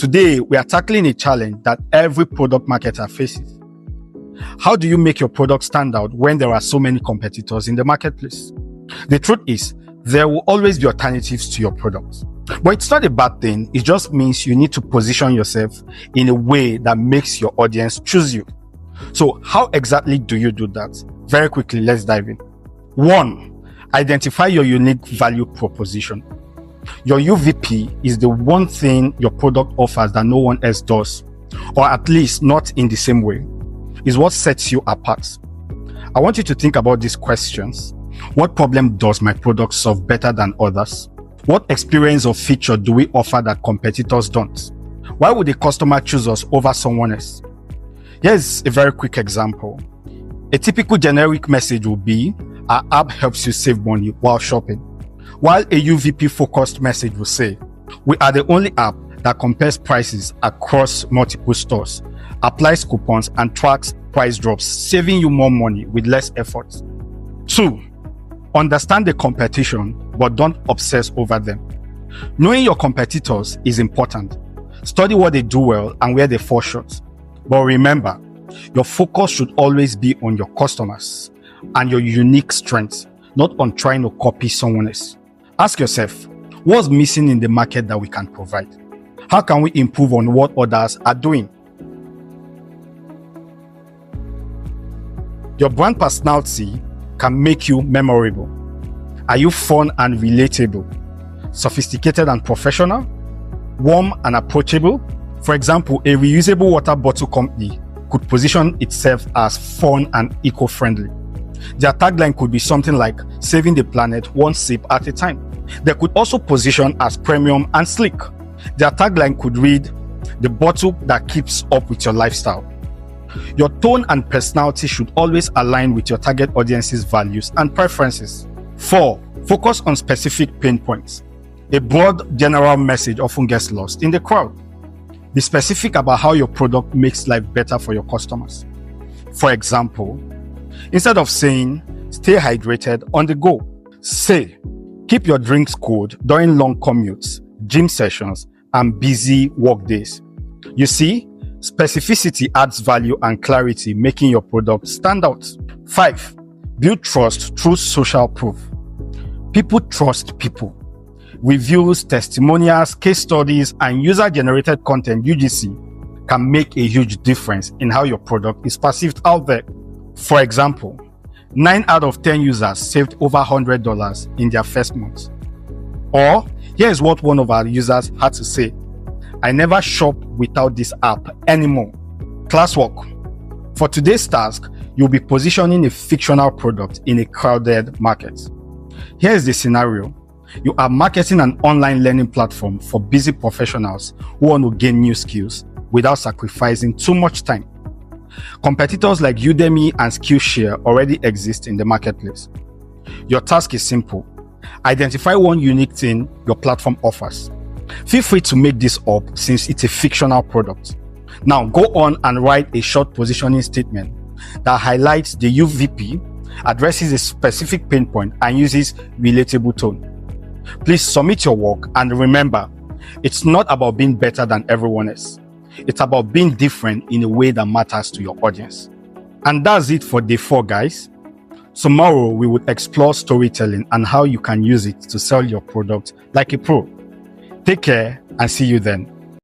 Today, we are tackling a challenge that every product marketer faces. How do you make your product stand out when there are so many competitors in the marketplace? The truth is, there will always be alternatives to your product. But it's not a bad thing. It just means you need to position yourself in a way that makes your audience choose you. So how exactly do you do that? Very quickly, let's dive in. 1. Identify your unique value proposition. Your UVP is the one thing your product offers that no one else does, or at least not in the same way. Is what sets you apart. I want you to think about these questions. What problem does my product solve better than others? What experience or feature do we offer that competitors don't? Why would a customer choose us over someone else? Here's a very quick example. A typical generic message will be, our app helps you save money while shopping. While a UVP focused message will say, we are the only app that compares prices across multiple stores, applies coupons and tracks price drops, saving you more money with less effort. 2. Understand the competition, but don't obsess over them. Knowing your competitors is important. Study what they do well and where they fall short. But remember, your focus should always be on your customers and your unique strengths, not on trying to copy someone else. Ask yourself, what's missing in the market that we can provide? How can we improve on what others are doing? Your brand personality can make you memorable. Are you fun and relatable? Sophisticated and professional? Warm and approachable? For example, a reusable water bottle company could position itself as fun and eco-friendly. Their tagline could be something like, saving the planet one sip at a time. They could also position as premium and sleek. Their tagline could read, the bottle that keeps up with your lifestyle. Your tone and personality should always align with your target audience's values and preferences. 4. Focus on specific pain points. A broad general message often gets lost in the crowd. Be specific about how your product makes life better for your customers. For example, instead of saying, stay hydrated on the go, say, keep your drinks cold during long commutes, gym sessions, and busy work days. You see, specificity adds value and clarity, making your product stand out. 5. Build trust through social proof. People trust people. Reviews, testimonials, case studies, and user-generated content UGC can make a huge difference in how your product is perceived out there. For example, 9 out of 10 users saved over $100 in their first month. Or, here's what one of our users had to say, I never shop without this app anymore. Classwork. For today's task, you'll be positioning a fictional product in a crowded market. Here's the scenario. You are marketing an online learning platform for busy professionals who want to gain new skills without sacrificing too much time. Competitors like Udemy and Skillshare already exist in the marketplace. Your task is simple. Identify one unique thing your platform offers. Feel free to make this up since it's a fictional product. Now go on and write a short positioning statement that highlights the UVP, addresses a specific pain point, and uses relatable tone. Please submit your work, and remember, it's not about being better than everyone else. It's about being different in a way that matters to your audience. And that's it for day 4, guys. Tomorrow, we will explore storytelling and how you can use it to sell your product like a pro. Take care and see you then.